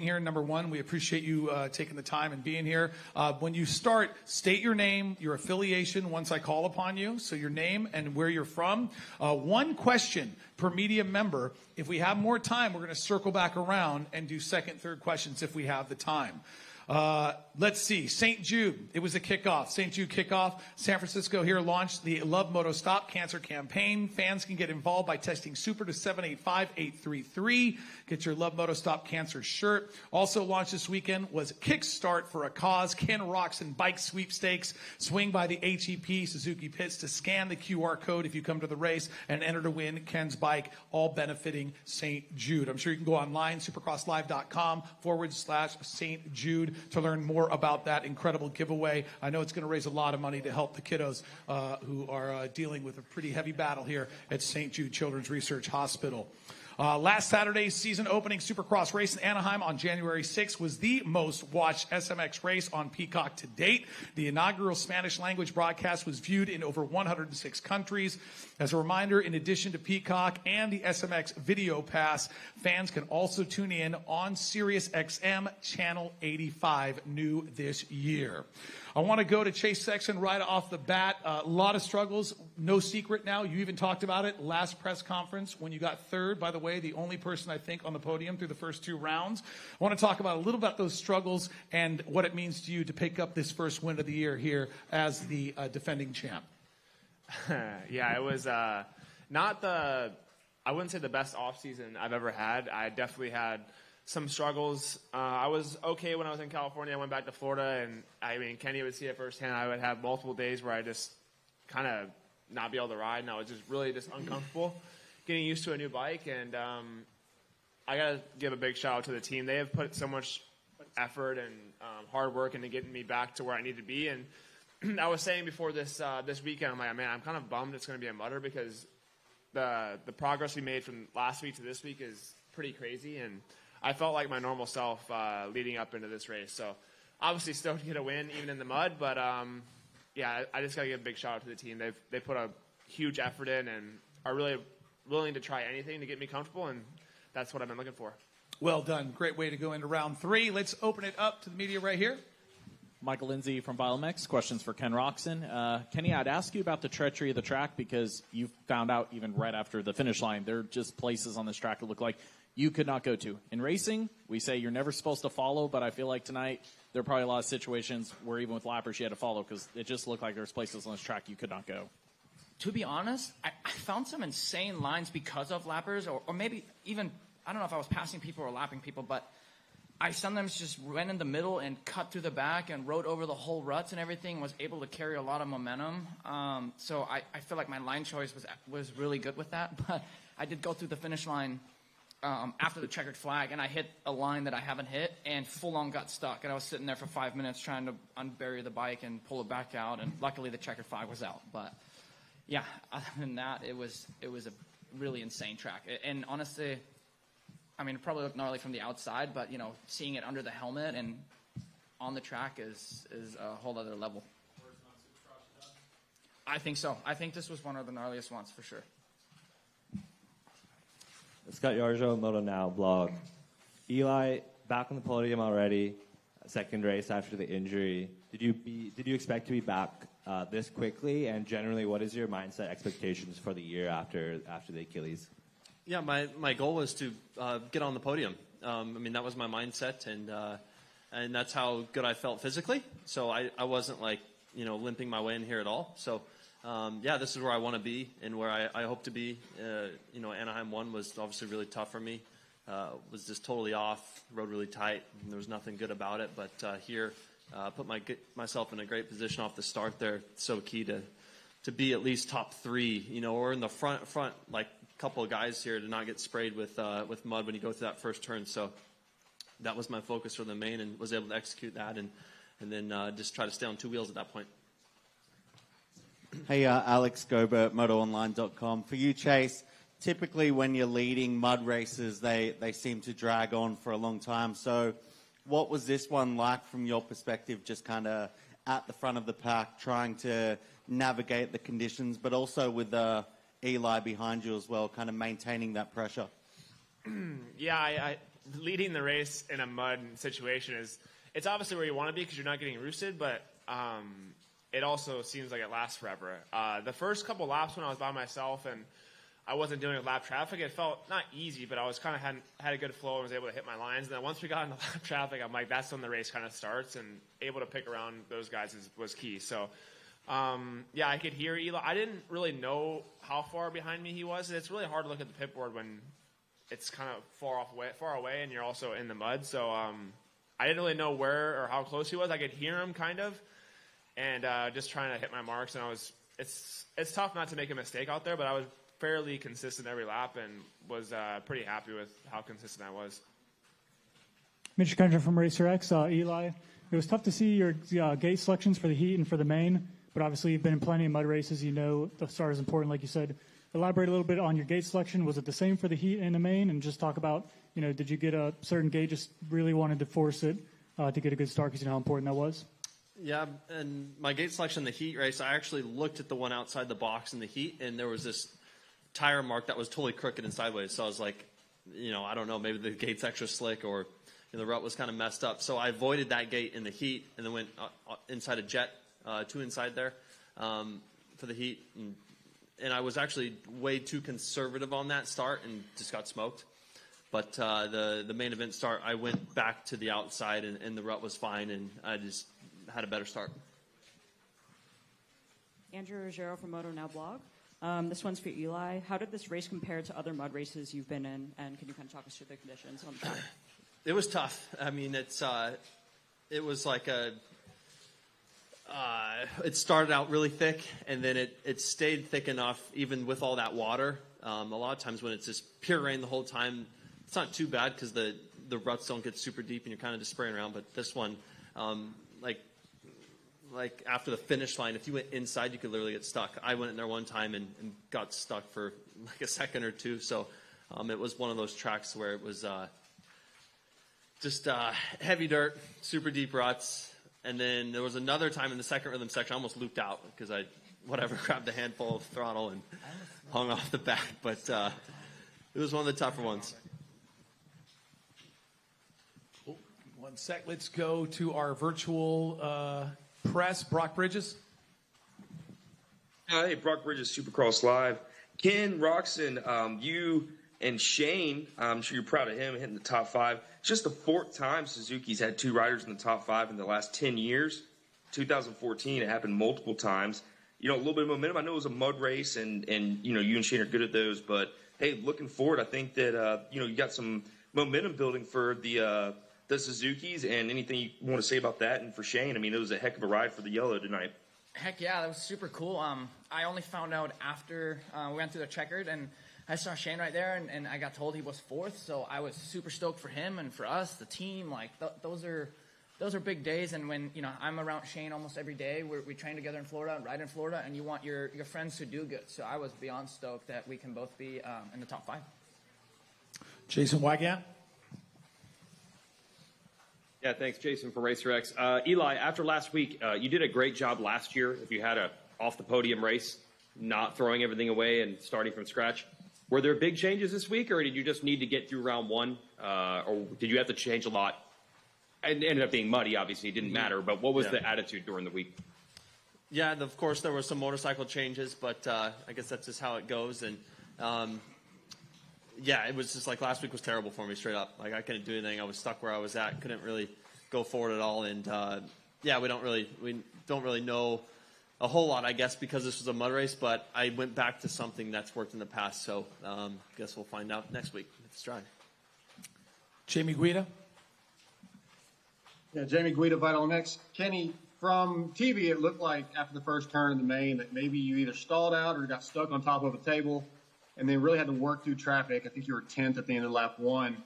Here, number one, we appreciate you taking the time and being here. When you start, state your name, your affiliation once I call upon you, so your name and where you're from. One question per media member. If we have more time, we're going to circle back around and do second, third questions if we have the time. Let's see. St. Jude. It was a kickoff. St. Jude kickoff. San Francisco here launched the Love Moto Stop Cancer campaign. Fans can get involved by texting SUPER to 785-833. Get your Love Moto Stop Cancer shirt. Also launched this weekend was Kickstart for a Cause. Ken Roczen Bike Sweepstakes. Swing by the HEP Suzuki pits to scan the QR code if you come to the race and enter to win Ken's bike, all benefiting St. Jude. I'm sure you can go online, supercrosslive.com/St. Jude to learn more about that incredible giveaway. I know it's going to raise a lot of money to help the kiddos who are dealing with a pretty heavy battle here at St. Jude Children's Research Hospital. Last Saturday's season opening Supercross race in Anaheim on January 6th was the most watched SMX race on Peacock to date. The inaugural Spanish language broadcast was viewed in over 106 countries. As a reminder, in addition to Peacock and the SMX Video Pass, fans can also tune in on Sirius XM Channel 85, new this year. I want to go to Chase Sexton right off the bat. A lot of struggles, no secret now. You even talked about it last press conference when you got third. By the way, the only person I think on the podium through the first two rounds. I want to talk about a little about those struggles and what it means to you to pick up this first win of the year here as the defending champ. Yeah, it was not the, I wouldn't say the best offseason I've ever had. I definitely had some struggles. I was okay when I was in California. I went back to Florida, and I mean, Kenny would see it firsthand. I would have multiple days where I just kind of not be able to ride, and I was just really just uncomfortable getting used to a new bike. And I got to give a big shout out to the team. They have put so much effort and hard work into getting me back to where I need to be. And I was saying before this weekend, I'm like, man, I'm kind of bummed it's going to be a mutter because the progress we made from last week to this week is pretty crazy. And I felt like my normal self leading up into this race. So obviously still to get a win even in the mud, but yeah, I just got to give a big shout out to the team. They put a huge effort in and are really willing to try anything to get me comfortable, and that's what I've been looking for. Well done. Great way to go into round three. Let's open it up to the media right here. Michael Lindsay from BioMX. Questions for Ken Roczen. Kenny, I'd ask you about the treachery of the track because you found out even right after the finish line, there are just places on this track that look like you could not go to. In racing, we say you're never supposed to follow, but I feel like tonight there are probably a lot of situations where even with lappers you had to follow because it just looked like there's places on this track you could not go. To be honest, I found some insane lines because of lappers, or maybe even, I don't know if I was passing people or lapping people, but I sometimes just went in the middle and cut through the back and rode over the whole ruts and everything, and was able to carry a lot of momentum. So I feel like my line choice was really good with that, but I did go through the finish line after the checkered flag, and I hit a line that I haven't hit and full on got stuck, and I was sitting there for 5 minutes trying to unbury the bike and pull it back out, and luckily the checkered flag was out. But yeah, other than that, it was a really insane track. And honestly, I mean, it probably looked gnarly from the outside, but, you know, seeing it under the helmet and on the track is a whole other level. I think so. I think this was one of the gnarliest ones for sure. Scott Yarjo, Moto Now blog. Eli, back on the podium already, second race after the injury. Did you expect to be back this quickly? And generally, what is your mindset expectations for the year after the Achilles? Yeah, my goal was to get on the podium. I mean, that was my mindset, and that's how good I felt physically. So I wasn't like, you know, limping my way in here at all. So yeah, this is where I want to be and where I hope to be. You know, Anaheim 1 was obviously really tough for me. Was just totally off, rode really tight, and there was nothing good about it. But here, put myself in a great position off the start there. It's so key to be at least top 3, you know, or in the front like a couple of guys here to not get sprayed with mud when you go through that first turn. So that was my focus for the main, and was able to execute that, and then just try to stay on 2 wheels at that point. Hey, Alex Gobert, MotoOnline.com. For you, Chase, typically when you're leading mud races, they seem to drag on for a long time. So what was this one like from your perspective, just kind of at the front of the pack, trying to navigate the conditions, but also with Eli behind you as well, kind of maintaining that pressure? Yeah, leading the race in a mud situation it's obviously where you want to be because you're not getting roosted, but it also seems like it lasts forever. The first couple laps when I was by myself and I wasn't doing lap traffic, it felt not easy, but I was kind of had a good flow and was able to hit my lines. And then once we got into lap traffic, I'm like, that's when the race kind of starts, and able to pick around those guys was key. So, yeah, I could hear Eli. I didn't really know how far behind me he was. It's really hard to look at the pit board when it's kind of far away, and you're also in the mud. So I didn't really know where or how close he was. I could hear him kind of, and just trying to hit my marks. And it's tough not to make a mistake out there, but I was fairly consistent every lap and was pretty happy with how consistent I was. Mitch Kendra from Racer X. Eli, it was tough to see your gate selections for the heat and for the main, but obviously you've been in plenty of mud races. You know the start is important, like you said. Elaborate a little bit on your gate selection. Was it the same for the heat and the main? And just talk about, did you get a certain gate, just really wanted to force it to get a good start because you know how important that was? Yeah, and my gate selection in the heat race, I actually looked at the one outside the box in the heat, and there was this tire mark that was totally crooked and sideways. So I was like, I don't know, maybe the gate's extra slick or the rut was kind of messed up. So I avoided that gate in the heat and then went inside a jet, 2 inside there for the heat. And I was actually way too conservative on that start and just got smoked. But the main event start, I went back to the outside and the rut was fine, and I just had a better start. Andrew Ruggiero from Moto Now blog. This one's for Eli. How did this race compare to other mud races you've been in, and can you kind of talk us through the conditions on the track? It was tough. I mean, it was like it started out really thick, and then it stayed thick enough, even with all that water. A lot of times when it's just pure rain the whole time, it's not too bad because the ruts don't get super deep, and you're kind of just spraying around. But this one, like after the finish line, if you went inside, you could literally get stuck. I went in there one time and got stuck for like a second or two. So it was one of those tracks where it was just heavy dirt, super deep ruts. And then there was another time in the second rhythm section, I almost looped out because I grabbed a handful of throttle and hung off the back. But it was one of the tougher ones. Cool. 1 sec. Let's go to our virtual press. Brock Bridges. Hey, Brock Bridges, Supercross Live. Ken Roxon, you and Shane, I'm sure you're proud of him hitting the top 5. It's just the 4th time Suzuki's had 2 riders in the top 5 in the last 10 years. 2014, it happened multiple times. A little bit of momentum. I know it was a mud race, and you and Shane are good at those. But, hey, looking forward, I think that, you got some momentum building for the Suzukis, and anything you want to say about that. And for Shane, I mean, it was a heck of a ride for the yellow tonight. Heck yeah, that was super cool. I only found out after we went through the checkered, and I saw Shane right there, and I got told he was 4th, so I was super stoked for him and for us, the team. Like those are big days, and when I'm around Shane almost every day. We train together in Florida and ride in Florida, and you want your friends to do good. So I was beyond stoked that we can both be in the top 5. Jason Wygant. Yeah, thanks, Jason, for Racer X. Eli, after last week, you did a great job last year if you had a off-the-podium race, not throwing everything away and starting from scratch. Were there big changes this week, or did you just need to get through round 1, or did you have to change a lot? And it ended up being muddy, obviously. It didn't matter, but what was the attitude during the week? Yeah, of course, there were some motorcycle changes, but I guess that's just how it goes. And, yeah, it was just like last week was terrible for me, straight up. Like, I couldn't do anything. I was stuck where I was at. Couldn't really go forward at all. And, yeah, we don't really know a whole lot, I guess, because this was a mud race. But I went back to something that's worked in the past. So I guess we'll find out next week at the Stride. Jamie Guida. Yeah, Jamie Guida, Vital MX. Kenny, from TV, it looked like after the first turn in the main that maybe you either stalled out or got stuck on top of a table and then really had to work through traffic. I think you were 10th at the end of lap 1.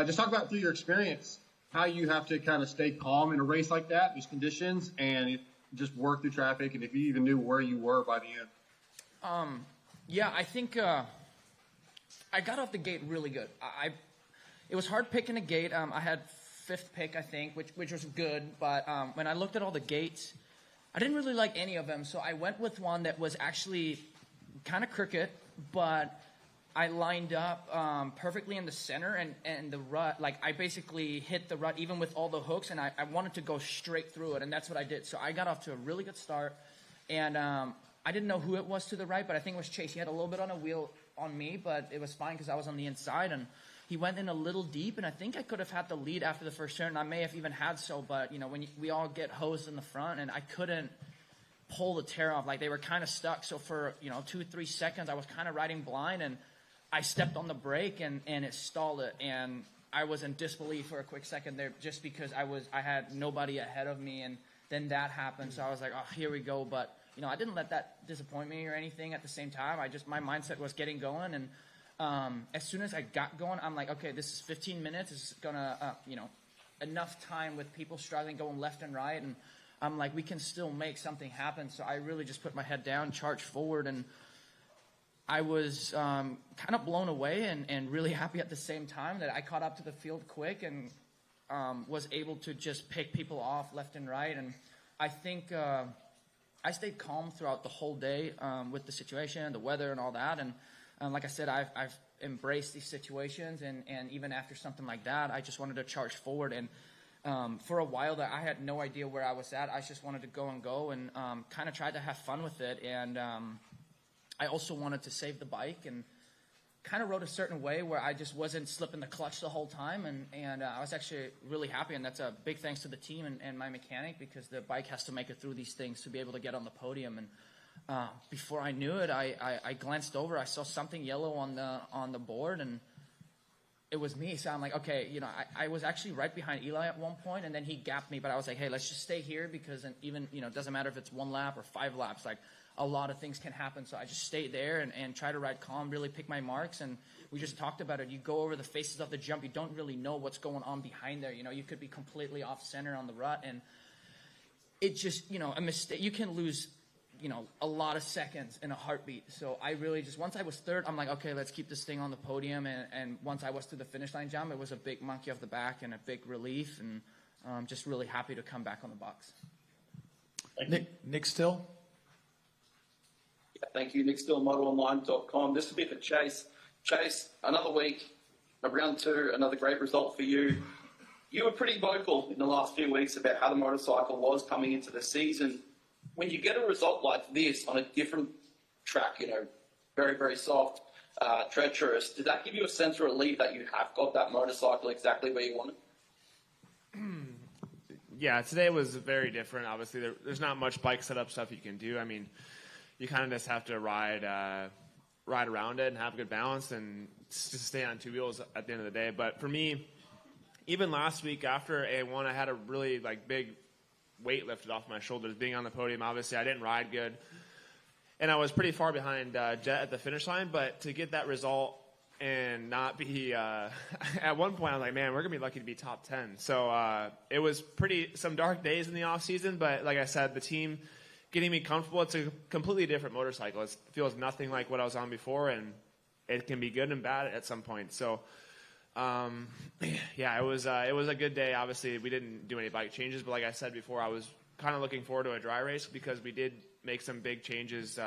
Just talk about through your experience, how you have to kind of stay calm in a race like that, these conditions, and just work through traffic, and if you even knew where you were by the end. Yeah, I think I got off the gate really good. It was hard picking a gate. I had 5th pick, I think, which was good. But when I looked at all the gates, I didn't really like any of them. So I went with one that was actually kind of crooked, but I lined up perfectly in the center, and the rut, like I basically hit the rut even with all the hooks, and I wanted to go straight through it, and that's what I did. So I got off to a really good start, and I didn't know who it was to the right, but I think it was Chase. He had a little bit on a wheel on me, but it was fine because I was on the inside, and he went in a little deep, and I think I could have had the lead after the first turn. I may have even had so, but, you know, when we all get hosed in the front, and I couldn't pull the tear off. Like, they were kind of stuck. So for, 2-3 seconds, I was kind of riding blind, and I stepped on the brake, and it stalled it. And I was in disbelief for a quick second there just because I had nobody ahead of me, and then that happened. So I was like, oh, here we go. But, I didn't let that disappoint me or anything at the same time. My mindset was getting going, and as soon as I got going, I'm like, okay, this is 15 minutes. It's gonna, enough time with people struggling, going left and right, and I'm like, we can still make something happen. So I really just put my head down, charged forward, and I was kind of blown away and really happy at the same time that I caught up to the field quick and was able to just pick people off left and right. And I think I stayed calm throughout the whole day with the situation, the weather, and all that. And like I said, I've embraced these situations, and even after something like that, I just wanted to charge forward. And for a while that I had no idea where I was at. I just wanted to go and kind of tried to have fun with it. And I also wanted to save the bike, and kind of rode a certain way where I just wasn't slipping the clutch the whole time. And I was actually really happy, and that's a big thanks to the team and my mechanic, because the bike has to make it through these things to be able to get on the podium. And before I knew it, I glanced over. I saw something yellow on the board, and it was me. So I'm like, okay, I was actually right behind Eli at one point, and then he gapped me. But I was like, hey, let's just stay here, because even, it doesn't matter if it's 1 lap or 5 laps. Like, a lot of things can happen. So I just stayed there and try to ride calm, really pick my marks. And we just talked about it. You go over the faces of the jump. You don't really know what's going on behind there. You could be completely off center on the rut, and it just, a mistake. You can lose a lot of seconds in a heartbeat. So I really just, once I was third, I'm like, okay, let's keep this thing on the podium. And once I was to the finish line jump, it was a big monkey off the back and a big relief. And just really happy to come back on the box. Nick Still? Yeah, thank you. Nick Still, motoronline.com. This will be for Chase. Chase, another week, round 2, another great result for you. You were pretty vocal in the last few weeks about how the motorcycle was coming into the season. When you get a result like this on a different track, very, very soft, treacherous, did that give you a sense of relief that you have got that motorcycle exactly where you want it? Yeah, today was very different. Obviously, there's not much bike setup stuff you can do. I mean, you kind of just have to ride around it and have a good balance and just stay on 2 wheels at the end of the day. But for me, even last week after A1, I had a really big weight lifted off my shoulders. Being on the podium, obviously, I didn't ride good, and I was pretty far behind Jet at the finish line. But to get that result and not be at one point, I was like, man, we're gonna be lucky to be top 10. So it was some dark days in the off season, but like I said, the team getting me comfortable. It's a completely different motorcycle. It feels nothing like what I was on before, and it can be good and bad at some point. So yeah, it was a good day. Obviously, we didn't do any bike changes, but like I said before, I was kind of looking forward to a dry race because we did make some big changes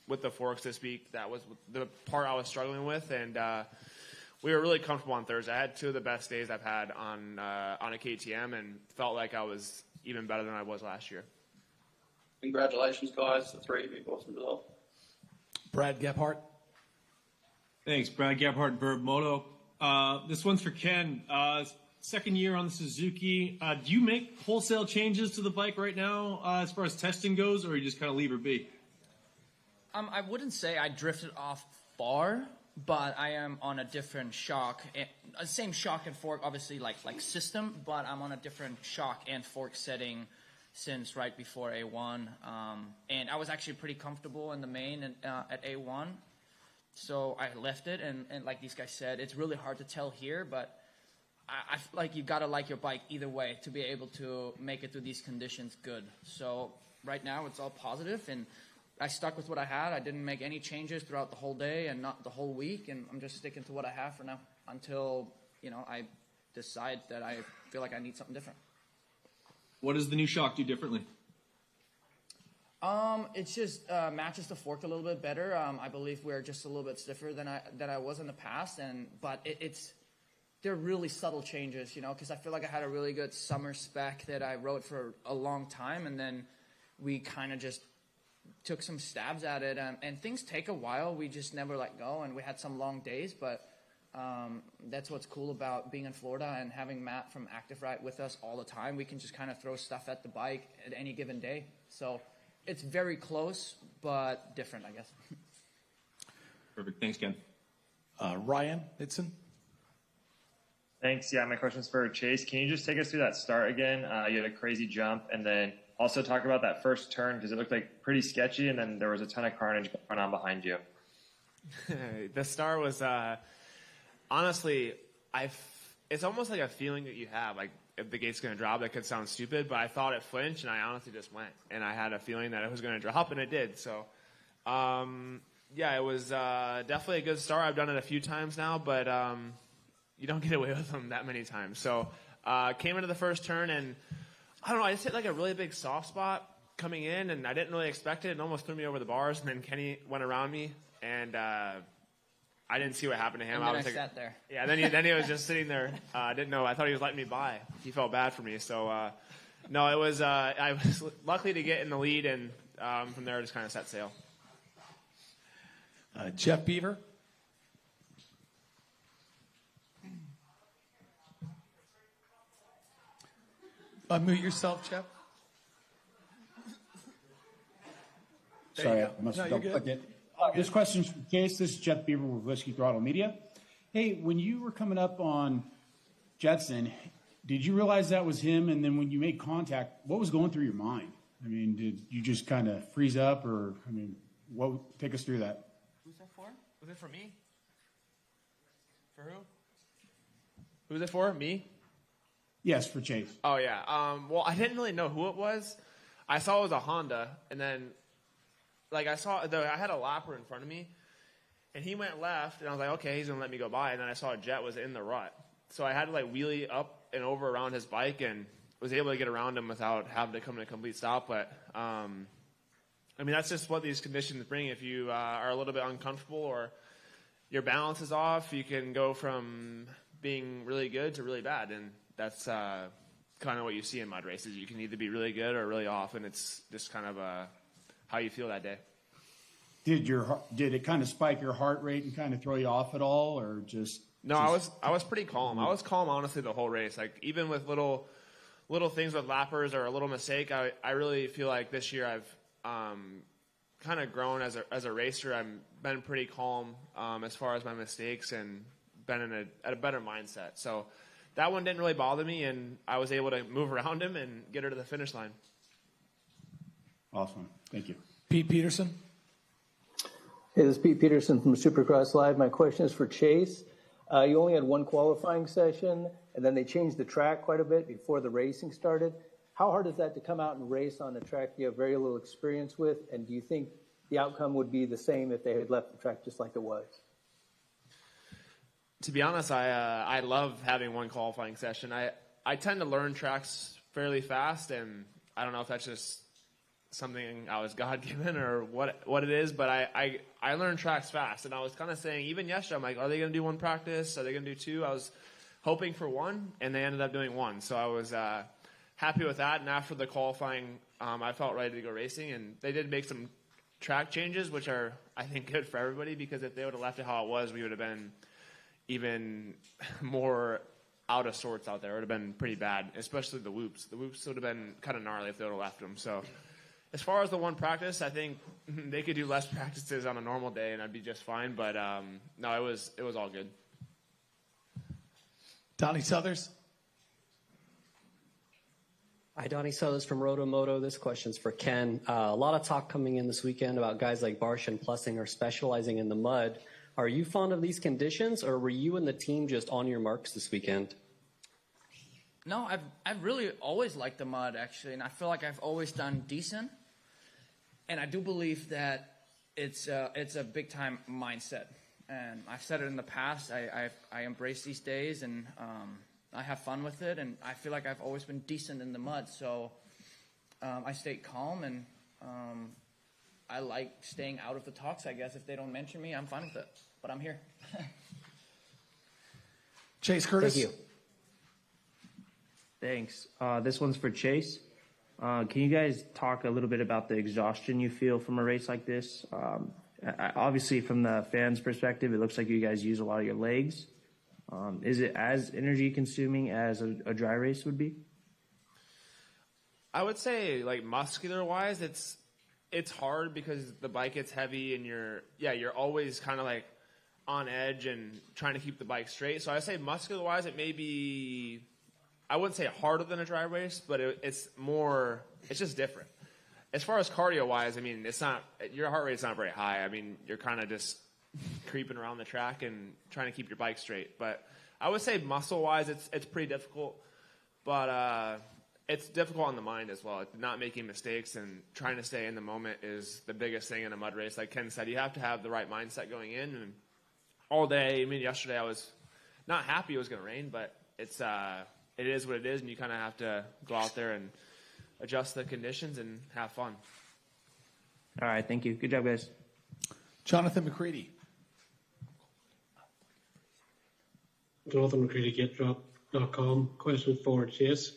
with the forks this week. That was the part I was struggling with, and we were really comfortable on Thursday. I had 2 of the best days I've had on a KTM, and felt like I was even better than I was last year. Congratulations, guys. The 3 of you, awesome result. Brad Gephardt. Thanks, Brad Gephardt, Verb Moto. This one's for Ken. Second year on the Suzuki. Do you make wholesale changes to the bike right now as far as testing goes, or you just kind of leave her be? I wouldn't say I drifted off far, but I am on a different shock. Same shock and fork, obviously, like system, but I'm on a different shock and fork setting since right before A1. And I was actually pretty comfortable in the main at A1. So I left it, and like these guys said, it's really hard to tell here, but I feel like you got to like your bike either way to be able to make it through these conditions good. So right now it's all positive, and I stuck with what I had. I didn't make any changes throughout the whole day and not the whole week, and I'm just sticking to what I have for now until, I decide that I feel like I need something different. What does the new shock do differently? It's just matches the fork a little bit better. I believe we're just a little bit stiffer than I was in the past, but they're really subtle changes, you know, because I feel like I had a really good summer spec that I rode for a long time, and then we kind of just took some stabs at it, and things take a while. We just never let go, and we had some long days, but that's what's cool about being in Florida and having Matt from Active Ride with us all the time. We can just kind of throw stuff at the bike at any given day. So it's very close, but different, I guess. Perfect. Thanks, Ken. Ryan Hitson. Thanks. Yeah, my question's for Chase. Can you just take us through that start again? You had a crazy jump, and then also talk about that first turn because it looked like pretty sketchy, and then there was a ton of carnage going on behind you. The start was honestly, it's almost like a feeling that you have, like if the gate's going to drop. That could sound stupid, but I thought it flinched, and I honestly just went, and I had a feeling that it was going to drop, and it did. So, yeah, it was definitely a good start. I've done it a few times now, but you don't get away with them that many times. So, came into the first turn, and I don't know, I just hit like a really big soft spot coming in, and I didn't really expect it. It almost threw me over the bars, and then Kenny went around me, and I didn't see what happened to him. And then I was sat there. Yeah, then he was just sitting there. I didn't know. I thought he was letting me by. He felt bad for me. So, no, it was I was lucky to get in the lead, and from there I just kind of set sail. Jeff Beaver. Unmute yourself, Jeff. Sorry, I must No, have you're double good. clicked it. This question's for Case. This is Jeff Beaver with Whiskey Throttle Media. Hey, when you were coming up on Jetson, did you realize that was him? And then when you made contact, what was going through your mind? I mean, did you just kind of freeze up, or I mean, take us through that? Who's that for? Was it for me? For who? Who's it for? Me? Yes, for Chase. Oh, yeah. Well, I didn't really know who it was. I saw it was a Honda, and then, like, I had a lapper in front of me, and he went left, and I was like, okay, he's going to let me go by, and then I saw a Jet was in the rut. So I had to, like, wheelie up and over around his bike, and was able to get around him without having to come to a complete stop. But, I mean, that's just what these conditions bring. If you are a little bit uncomfortable or your balance is off, you can go from being really good to really bad, and that's kind of what you see in mud races. You can either be really good or really off, and it's just kind of how you feel that day. Did it kind of spike your heart rate and kind of throw you off at all, or just? No, I was pretty calm. I was calm honestly the whole race. Like even with little things with lappers or a little mistake, I really feel like this year I've kind of grown as a racer. I've been pretty calm as far as my mistakes and been at a better mindset. So that one didn't really bother me, and I was able to move around him and get her to the finish line. Awesome. Thank you. Pete Peterson. Hey, this is Pete Peterson from Supercross Live. My question is for Chase. You only had one qualifying session, and then they changed the track quite a bit before the racing started. How hard is that to come out and race on a track you have very little experience with, and do you think the outcome would be the same if they had left the track just like it was? To be honest, I love having one qualifying session. I tend to learn tracks fairly fast, and I don't know if that's just something I was God-given or what it is, but I learn tracks fast. And I was kind of saying, even yesterday, I'm like, are they going to do one practice? Are they going to do two? I was hoping for one, and they ended up doing one. So I was happy with that. And after the qualifying, I felt ready to go racing. And they did make some track changes, which are, I think, good for everybody, because if they would have left it how it was, we would have been even more out of sorts out there. It would have been pretty bad, especially the whoops. The whoops would have been kind of gnarly if they would have left them. So as far as the one practice, I think they could do less practices on a normal day and I'd be just fine. But no, it was all good. Donnie Southers. Hi, Donnie Southers from Rotomoto. This question's for Ken. A lot of talk coming in this weekend about guys like Barsh and Plussing are specializing in the mud. Are you fond of these conditions, or were you and the team just on your marks this weekend? No, I've really always liked the mud, actually, and I feel like I've always done decent. And I do believe that it's a big-time mindset. And I've said it in the past. I embrace these days, and I have fun with it. And I feel like I've always been decent in the mud. So I stayed calm, and I like staying out of the talks, I guess. If they don't mention me, I'm fine with it. But I'm here. Chase Curtis. Thank you. Thanks. This one's for Chase. Can you guys talk a little bit about the exhaustion you feel from a race like this? Obviously, from the fans' perspective, it looks like you guys use a lot of your legs. Is it as energy consuming as a dry race would be? I would say, like, muscular wise, it's hard because the bike gets heavy and you're always kind of like on edge and trying to keep the bike straight. So I say muscular wise, it may be, I wouldn't say harder than a dry race, but it's just different. As far as cardio wise, I mean, your heart rate's not very high. I mean, you're kind of just creeping around the track and trying to keep your bike straight. But I would say muscle wise, it's pretty difficult, but it's difficult on the mind as well. Not making mistakes and trying to stay in the moment is the biggest thing in a mud race. Like Ken said, you have to have the right mindset going in. And all day, I mean, yesterday I was not happy it was going to rain, but it is what it is, and you kind of have to go out there and adjust the conditions and have fun. All right, thank you. Good job, guys. Jonathan McCready. Jonathan McCready, GetDrop.com. Question for Chase.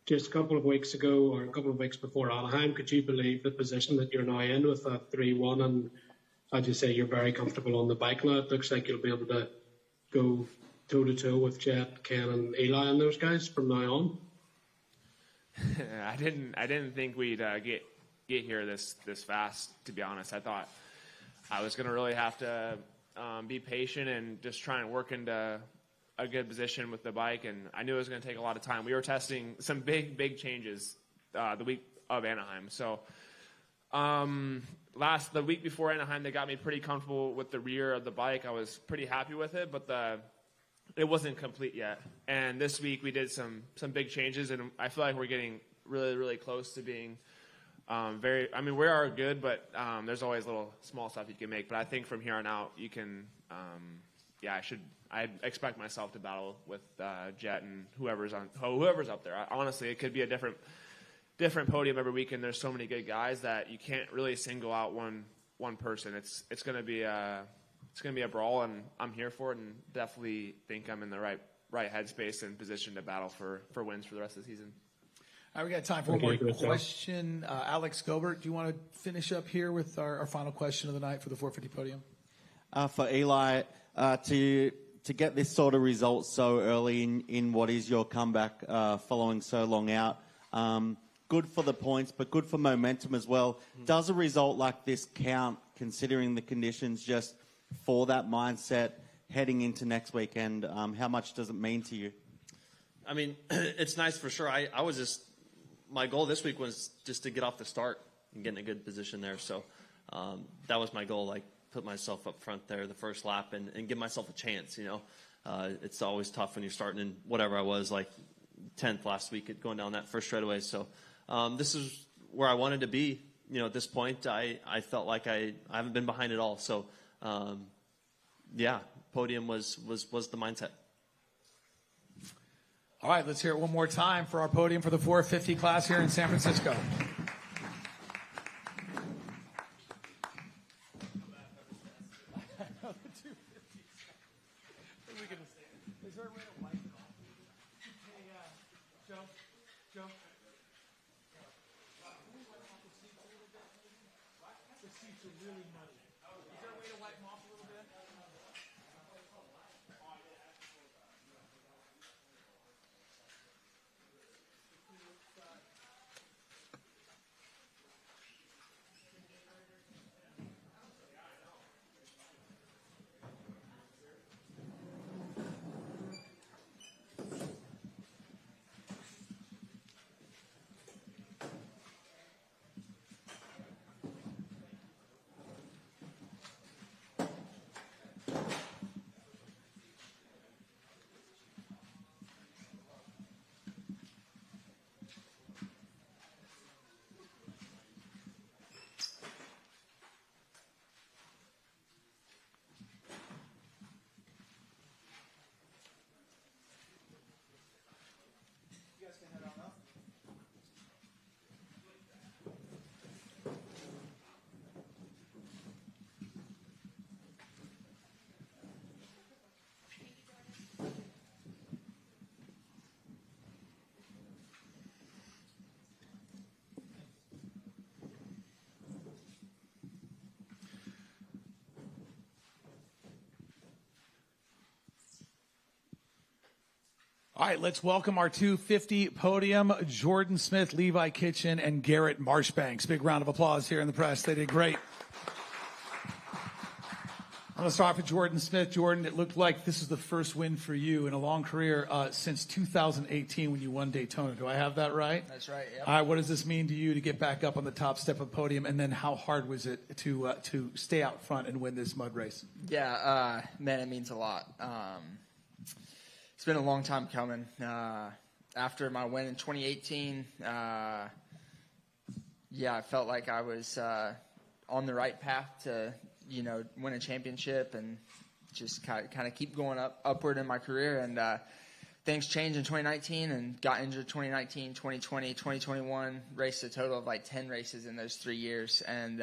Just a couple of weeks ago, or a couple of weeks before Anaheim, could you believe the position that you're now in with a 3-1? And as you say, you're very comfortable on the bike now. It looks like you'll be able to go toe-to-toe with Jet, Ken, and Eli and those guys from now on. I didn't think we'd get here this fast, to be honest. I thought I was going to really have to be patient and just try and work into a good position with the bike, and I knew it was going to take a lot of time. We were testing some big changes the week of Anaheim. So the week before Anaheim, they got me pretty comfortable with the rear of the bike. I was pretty happy with it, but it wasn't complete yet. And this week we did some big changes, and I feel like we're getting really, really close to being we are good, but there's always little small stuff you can make. But I think from here on out, you can, I expect myself to battle with Jet and whoever's up there. Honestly, it could be a different podium every week, and there's so many good guys that you can't really single out one person. It's going to be a brawl, and I'm here for it, and definitely think I'm in the right headspace and position to battle for wins for the rest of the season. All right, we got time for one more question. Alex Gobert, do you want to finish up here with our final question of the night for the 450 podium? For Eli, to get this sort of result so early in what is your comeback following so long out, good for the points, but good for momentum as well. Does a result like this count, considering the conditions, just for that mindset heading into next weekend? How much does it mean to you? I mean, it's nice for sure. My goal this week was just to get off the start and get in a good position there. So that was my goal, like put myself up front there the first lap and give myself a chance, you know. It's always tough when you're starting in whatever I was, like 10th last week at going down that first straightaway. So this is where I wanted to be. You know, at this point, I felt like I haven't been behind at all. So, podium was the mindset. All right, let's hear it one more time for our podium for the 450 class here in San Francisco. Is there a way to wipe it off? Hey, Joe? The seats are really muddy. Is there a way to wipe them off a little bit? All right, let's welcome our 250 podium, Jordan Smith, Levi Kitchen, and Garrett Marshbanks. Big round of applause here in the press. They did great. I'm going to start with Jordan Smith. Jordan, it looked like this is the first win for you in a long career since 2018 when you won Daytona. Do I have that right? That's right, yep. All right, what does this mean to you to get back up on the top step of the podium, and then how hard was it to stay out front and win this mud race? Yeah, man, it means a lot. It's been a long time coming. After my win in 2018, I felt like I was on the right path to win a championship and just kind of keep going upward in my career. And things changed in 2019 and got injured 2019, 2020, 2021, raced a total of like 10 races in those 3 years. And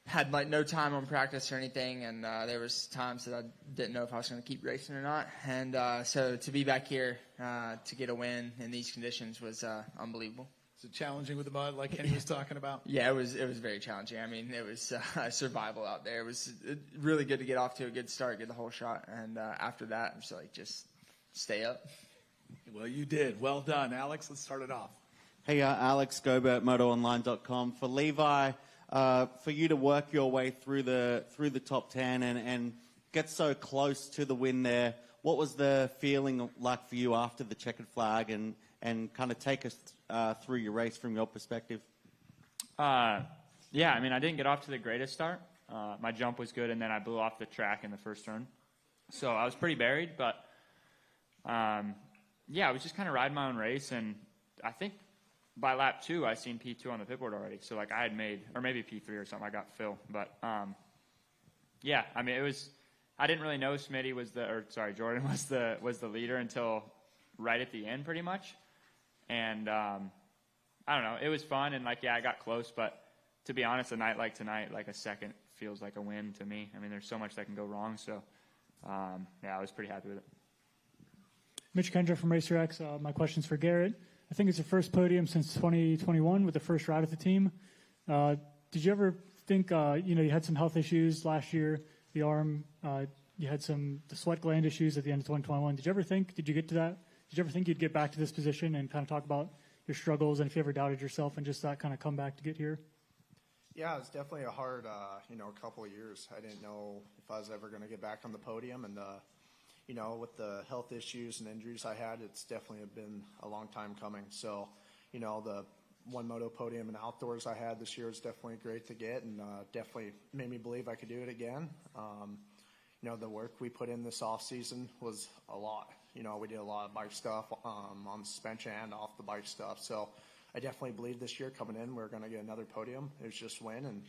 had like no time on practice or anything. And there was times that I didn't know if I was going to keep racing or not. And so to be back here to get a win in these conditions was unbelievable. Is it challenging with the mud like Kenny was talking about? Yeah, it was very challenging. I mean, it was survival out there. It was really good to get off to a good start, get the whole shot. And after that, I'm just like, just stay up. Well, you did. Well done. Alex, let's start it off. Hey, Alex Gobert, MotoOnline.com. For Levi, for you to work your way through the top 10 and get so close to the win there, what was the feeling like for you after the checkered flag, and kind of take us through your race from your perspective? I mean, I didn't get off to the greatest start. My jump was good, and then I blew off the track in the first turn. So I was pretty buried, but I was just kind of riding my own race, and I think by lap 2, I seen P2 on the pit board already. So like I had made, or maybe P3 or something, I got Phil. But I mean, it was, I didn't really know Jordan was the leader until right at the end pretty much. And I don't know, it was fun, and I got close, but to be honest, a night like tonight, like a second feels like a win to me. I mean, there's so much that can go wrong, so I was pretty happy with it. Mitch Kendra from Racer X. My question's for Garrett. I think it's your first podium since 2021 with the first ride with the team. Did you ever think, you had some health issues last year, the arm, you had the sweat gland issues at the end of 2021. Did you ever think you'd get back to this position and kind of talk about your struggles, and if you ever doubted yourself and just that kind of comeback to get here? Yeah, it was definitely a hard, couple of years. I didn't know if I was ever going to get back on the podium, and with the health issues and injuries I had, it's definitely been a long time coming. So, the one moto podium and outdoors I had this year was definitely great to get, and definitely made me believe I could do it again. The work we put in this off season was a lot. We did a lot of bike stuff on suspension and off the bike stuff. So I definitely believe this year coming in we're going to get another podium. It was just win, and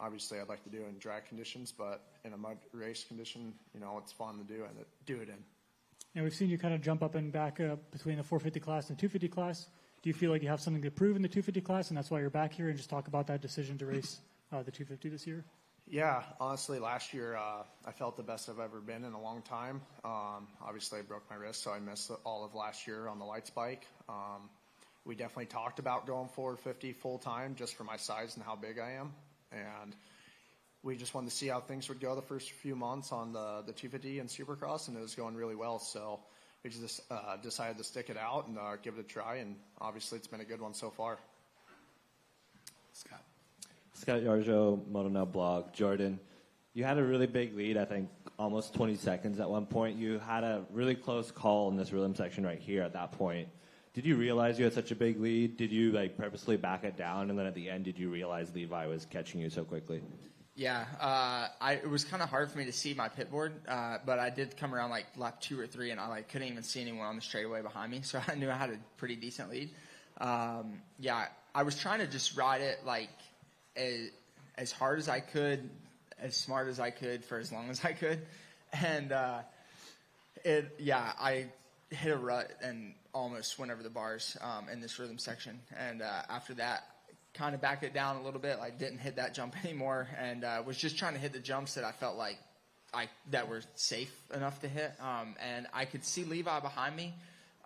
obviously I'd like to do it in drag conditions, but in a mud race condition, it's fun to do it in. And we've seen you kind of jump up and back up between the 450 class and the 250 class. Do you feel like you have something to prove in the 250 class, and that's why you're back here? And just talk about that decision to race the 250 this year. Yeah, honestly, last year I felt the best I've ever been in a long time. Obviously, I broke my wrist, so I missed all of last year on the lights bike. We definitely talked about going 450 full time just for my size and how big I am. And we just wanted to see how things would go the first few months on the 250 and Supercross, and it was going really well. So we just decided to stick it out and give it a try, and obviously it's been a good one so far. Scott Yarjo, Moto Now blog. Jordan, you had a really big lead, I think almost 20 seconds at one point. You had a really close call in this rhythm section right here at that point. Did you realize you had such a big lead? Did you purposely back it down, and then at the end, did you realize Levi was catching you so quickly? Yeah, it was kind of hard for me to see my pit board, but I did come around lap 2 or 3, and I couldn't even see anyone on the straightaway behind me, so I knew I had a pretty decent lead. I was trying to just ride it as hard as I could, as smart as I could, for as long as I could, and I hit a rut and almost went over the bars in this rhythm section, and after that, kind of backed it down a little bit. I didn't hit that jump anymore, and was just trying to hit the jumps that I felt like that were safe enough to hit, and I could see Levi behind me.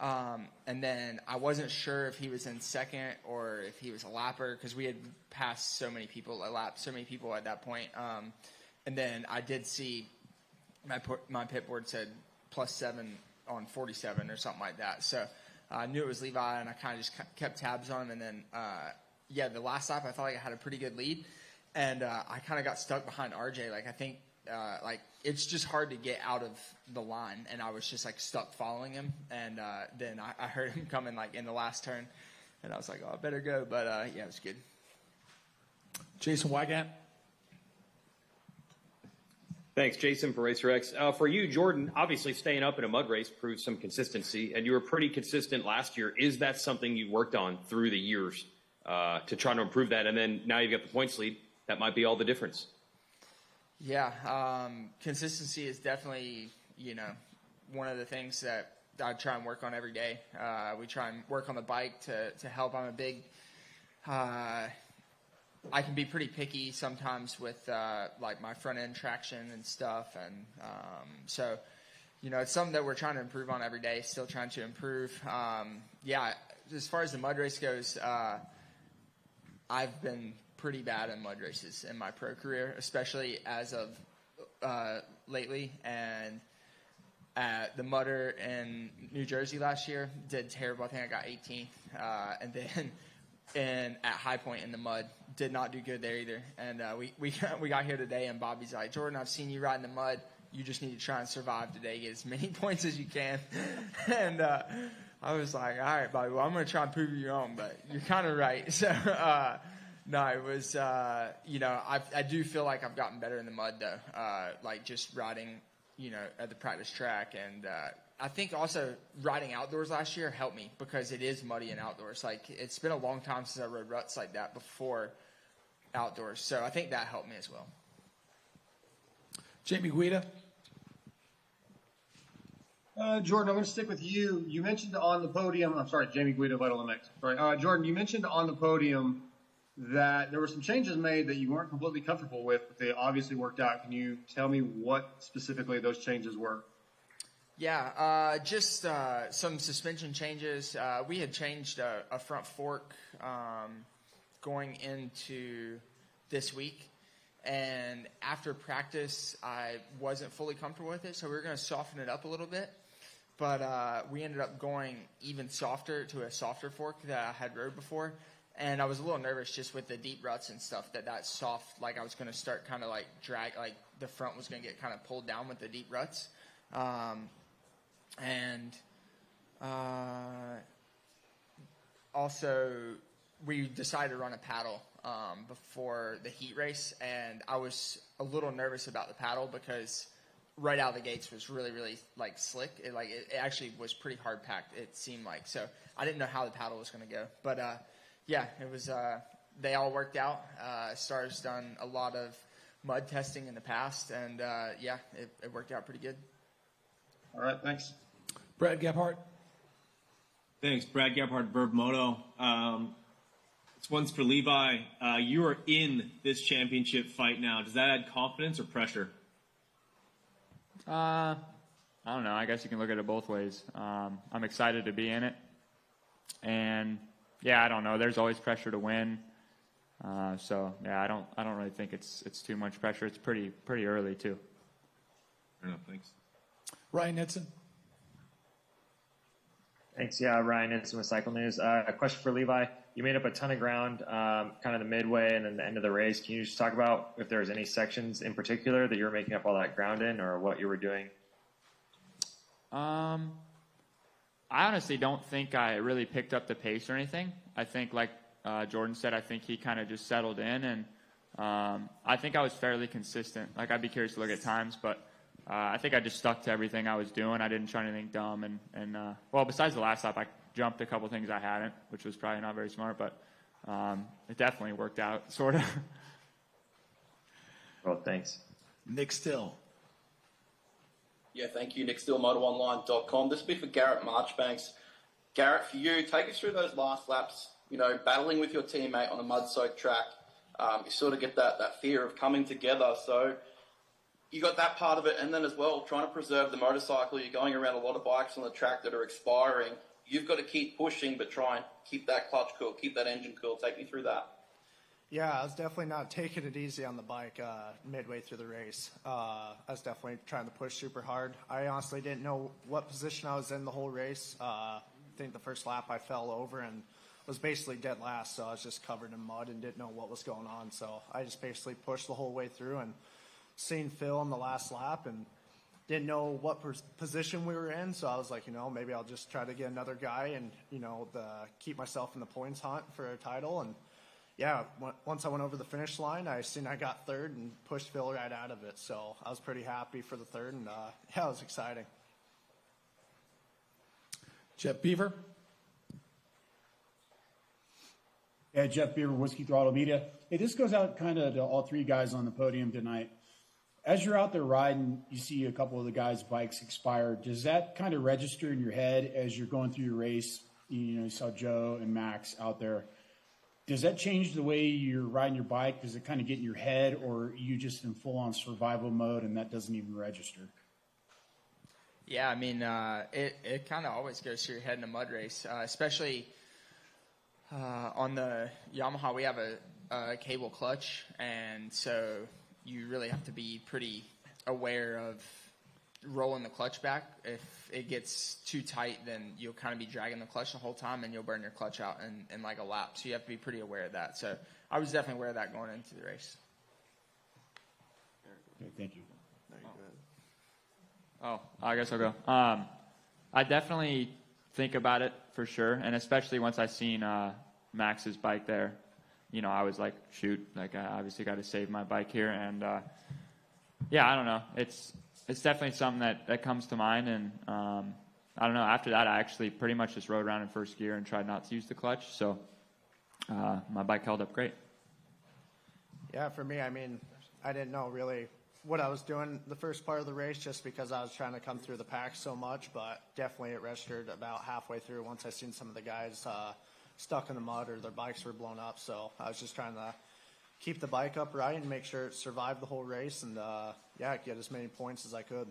And then I wasn't sure if he was in second or if he was a lapper, because we had passed so many people at that point. And then I did see my pit board said +7 on 47 or something like that. So I knew it was Levi, and I kind of just kept tabs on him. And then, the last lap, I felt like I had a pretty good lead. And I kind of got stuck behind RJ. Like, I think, it's just hard to get out of the line. And I was just, like, stuck following him. And then I heard him coming, like, in the last turn. And I was like, oh, I better go. But, it was good. Jason Wygant. Thanks, Jason, for RacerX. For you, Jordan, obviously staying up in a mud race proves some consistency, and you were pretty consistent last year. Is that something you worked on through the years to try to improve that? And then now you've got the points lead. That might be all the difference. Yeah, consistency is definitely, one of the things that I try and work on every day. We try and work on the bike to help. I'm a big I can be pretty picky sometimes with like my front end traction and stuff, and so it's something that we're trying to improve on every day. Still trying to improve. As far as the mud race goes, I've been pretty bad in mud races in my pro career, especially as of lately. And at the Mudder in New Jersey last year, did terrible. I think I got 18th, and then. And at High Point in the mud, did not do good there either. And we got here today, and Bobby's like, Jordan, I've seen you ride in the mud. You just need to try and survive today, get as many points as you can. And I was like, all right, Bobby, well, I'm going to try and prove you wrong, but you're kind of right. So, no, it was, I do feel like I've gotten better in the mud, though, like just riding, at the practice track. And I think also riding outdoors last year helped me because it is muddy and outdoors. Like, it's been a long time since I rode ruts like that before outdoors. So I think that helped me as well. Jamie Guida. Jordan, I'm going to stick with you. You mentioned on the podium, I'm sorry, Jamie Guida, Vital MX. Sorry. Jordan, you mentioned on the podium that there were some changes made that you weren't completely comfortable with, but they obviously worked out. Can you tell me what specifically those changes were? Yeah, just some suspension changes. We had changed a front fork going into this week, and after practice, I wasn't fully comfortable with it, so we were going to soften it up a little bit. But we ended up going even softer to a softer fork that I had rode before, and I was a little nervous just with the deep ruts and stuff that soft, like I was going to start kind of like drag, like the front was going to get kind of pulled down with the deep ruts. Also, we decided to run a paddle before the heat race, and I was a little nervous about the paddle because right out of the gates was really, really like slick. It actually was pretty hard packed, it seemed like. So I didn't know how the paddle was going to go. But it was. They all worked out. Star's done a lot of mud testing in the past, and it worked out pretty good. All right, thanks. Brad Gebhardt. Thanks, Brad Gebhardt, Verb Moto. This one's for Levi. You are in this championship fight now. Does that add confidence or pressure? I don't know. I guess you can look at it both ways. I'm excited to be in it, and I don't know. There's always pressure to win. I don't really think it's too much pressure. It's pretty early too. Fair enough. Thanks. Ryan Edson. Thanks. Yeah, Ryan Edson with Cycle News. A question for Levi. You made up a ton of ground, kind of the midway and then the end of the race. Can you just talk about if there's any sections in particular that you were making up all that ground in, or what you were doing? I honestly don't think I really picked up the pace or anything. I think, like Jordan said, I think he kind of just settled in, and I think I was fairly consistent. Like, I'd be curious to look at times, but I think I just stuck to everything I was doing. I didn't try anything dumb, and besides the last lap, I jumped a couple things I hadn't, which was probably not very smart, but it definitely worked out, sort of. Well, thanks. Nick Still. Yeah, thank you. Nick Still, motoronline.com. This will be for Garrett Marchbanks. Garrett, for you, take us through those last laps, battling with your teammate on a mud-soaked track. You sort of get that fear of coming together, so you got that part of it, and then as well, trying to preserve the motorcycle. You're going around a lot of bikes on the track that are expiring. You've got to keep pushing, but try and keep that clutch cool, keep that engine cool. Take me through that. Yeah, I was definitely not taking it easy on the bike midway through the race. I was definitely trying to push super hard. I honestly didn't know what position I was in the whole race. I think the first lap I fell over and was basically dead last, so I was just covered in mud and didn't know what was going on. So I just basically pushed the whole way through and seen Phil in the last lap and didn't know what position we were in. So I was like, maybe I'll just try to get another guy and, keep myself in the points hunt for a title. And yeah, once I went over the finish line, I seen I got third and pushed Phil right out of it. So I was pretty happy for the third, and yeah, it was exciting. Jeff Beaver. Yeah, Jeff Beaver, Whiskey Throttle Media. Hey, this goes out kind of to all three guys on the podium tonight. As you're out there riding, you see a couple of the guys' bikes expire. Does that kind of register in your head as you're going through your race? You saw Joe and Max out there. Does that change the way you're riding your bike? Does it kind of get in your head, or are you just in full-on survival mode and that doesn't even register? Yeah, I mean, it kind of always goes through your head in a mud race, especially on the Yamaha. We have a cable clutch, and so you really have to be pretty aware of rolling the clutch back. If it gets too tight, then you'll kind of be dragging the clutch the whole time, and you'll burn your clutch out in like a lap. So you have to be pretty aware of that. So I was definitely aware of that going into the race. Okay, thank you. Oh, I guess I'll go. I definitely think about it for sure, and especially once I seen Max's bike there, I was like, shoot, like I obviously got to save my bike here, and yeah, I don't know. It's definitely something that comes to mind, and I don't know. After that, I actually pretty much just rode around in first gear and tried not to use the clutch, so my bike held up great. Yeah, for me, I mean, I didn't know really what I was doing the first part of the race just because I was trying to come through the pack so much, but definitely it registered about halfway through once I seen some of the guys stuck in the mud or their bikes were blown up. So I was just trying to keep the bike upright and make sure it survived the whole race and, yeah, get as many points as I could.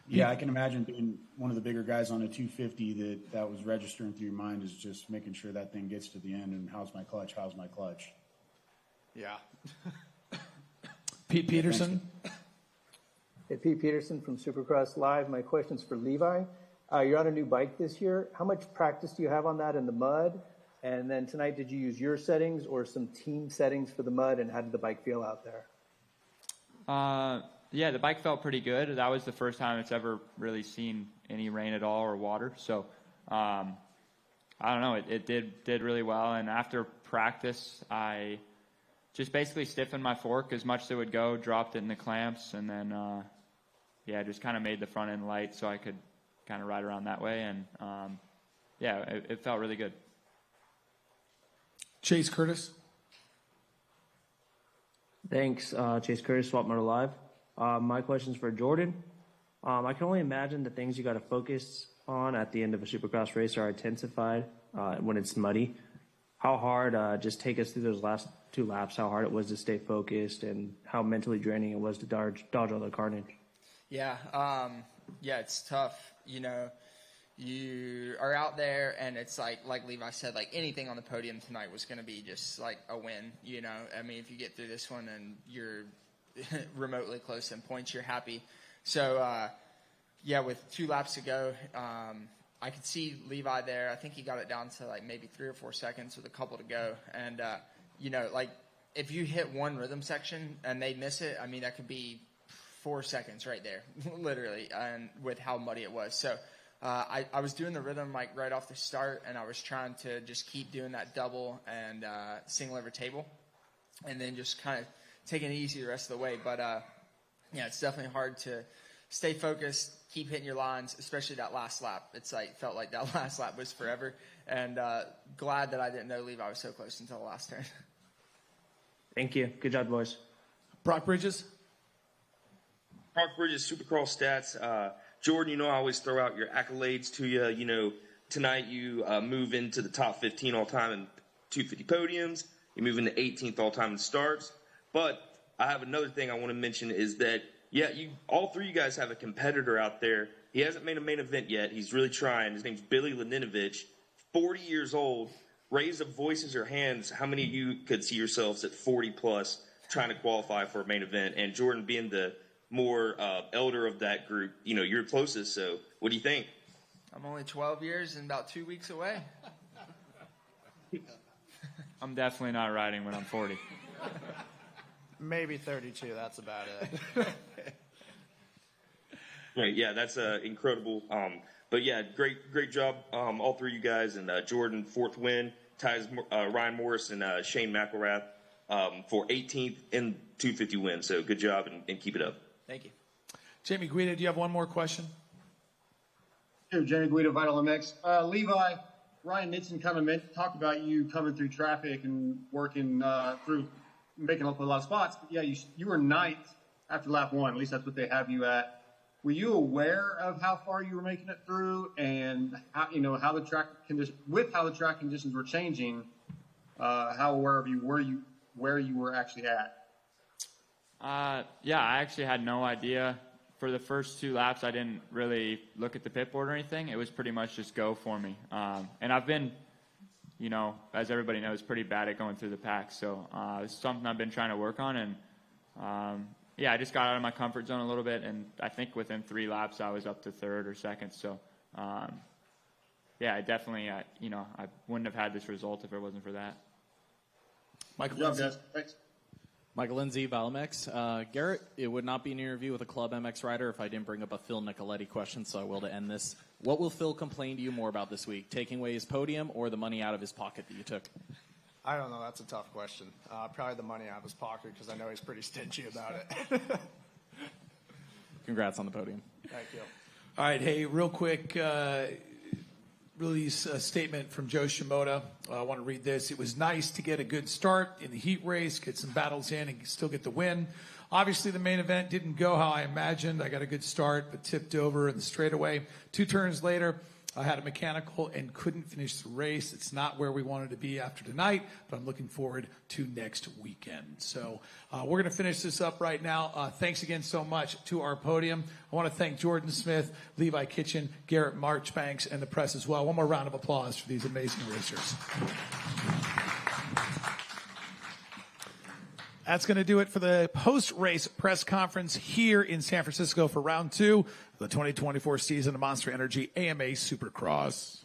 Yeah, I can imagine being one of the bigger guys on a 250 that was registering through your mind is just making sure that thing gets to the end and how's my clutch? Yeah. Pete Peterson. Hey, Pete Peterson from Supercross Live. My question's for Levi. You're on a new bike this year. How much practice do you have on that in the mud? And then tonight, did you use your settings or some team settings for the mud, and how did the bike feel out there? Yeah, the bike felt pretty good. That was the first time it's ever really seen any rain at all or water. So I don't know. It did really well. And after practice, I just basically stiffened my fork as much as it would go, dropped it in the clamps, and then, yeah, just kind of made the front end light so I could kind of ride around that way. And, yeah, it felt really good. Chase Curtis. Thanks, Chase Curtis, Swap Motor Live. My question's for Jordan. I can only imagine the things you got to focus on at the end of a Supercross race are intensified when it's muddy. How hard, just take us through those last 2 laps, how hard it was to stay focused and how mentally draining it was to dodge all the carnage. Yeah, yeah, it's tough. You are out there and it's like Levi said, like anything on the podium tonight was going to be just like a win. I mean, if you get through this one and you're remotely close in points, you're happy. So, yeah, with 2 laps to go, I could see Levi there. I think he got it down to like maybe 3 or 4 seconds with a couple to go. And, like if you hit one rhythm section and they miss it, I mean, that could be 4 seconds right there, literally, and with how muddy it was. So I was doing the rhythm like right off the start, and I was trying to just keep doing that double and single over table, and then just kind of taking it easy the rest of the way. But, yeah, it's definitely hard to stay focused, keep hitting your lines, especially that last lap. It's like felt like that last lap was forever, and glad that I didn't know Levi was so close until the last turn. Thank you. Good job, boys. Brock Bridges. Brock Bridges, Supercross Stats. Jordan, I always throw out your accolades to you. Tonight you move into the top 15 all-time in 250 podiums. You move into 18th all-time in starts. But I have another thing I want to mention is that, yeah, all 3 of you guys have a competitor out there. He hasn't made a main event yet. He's really trying. His name's Billy Laninovich, 40 years old. raise of voices or hands, how many of you could see yourselves at 40 plus trying to qualify for a main event? And Jordan, being the more elder of that group, you're closest. So what do you think? I'm only 12 years and about 2 weeks away. I'm definitely not riding when I'm 40. Maybe 32. That's about it. Right, yeah, that's incredible. But yeah, great job, all three of you guys. And Jordan, 4th win, ties Ryan Morris and Shane McElrath for 18th and 250 win. So good job and keep it up. Thank you. Jamie Guida, do you have one more question? Sure, Jamie Guida, Vital MX. Levi, Ryan Nitson kind of talked about you coming through traffic and working through, making up a lot of spots. But yeah, you were 9th after lap 1. At least that's what they have you at. Were you aware of how far you were making it through, and how the track conditions were changing? How aware of you were you where you were actually at? Yeah, I actually had no idea. For the first 2 laps, I didn't really look at the pit board or anything. It was pretty much just go for me. And I've been, as everybody knows, pretty bad at going through the pack. So it's something I've been trying to work on. And yeah, I just got out of my comfort zone a little bit. And I think within 3 laps, I was up to 3rd or 2nd. So yeah, I definitely, I wouldn't have had this result if it wasn't for that. Michael Lindsay. Thanks. Michael Lindsay, ValMX. Garrett, it would not be an interview with a Club MX rider if I didn't bring up a Phil Nicoletti question, so I will to end this. What will Phil complain to you more about this week, taking away his podium or the money out of his pocket that you took? I don't know. That's a tough question. Probably the money out of his pocket because I know he's pretty stingy about it. Congrats on the podium. Thank you. All right, hey, real quick release statement from Joe Shimoda. I want to read this. It was nice to get a good start in the heat race, get some battles in, and still get the win. Obviously, the main event didn't go how I imagined. I got a good start, but tipped over in the straightaway. 2 turns later, I had a mechanical and couldn't finish the race. It's not where we wanted to be after tonight, but I'm looking forward to next weekend. So we're going to finish this up right now. Thanks again so much to our podium. I want to thank Jordan Smith, Levi Kitchen, Garrett Marchbanks, and the press as well. One more round of applause for these amazing racers. That's going to do it for the post-race press conference here in San Francisco for round 2 of the 2024 season of Monster Energy AMA Supercross.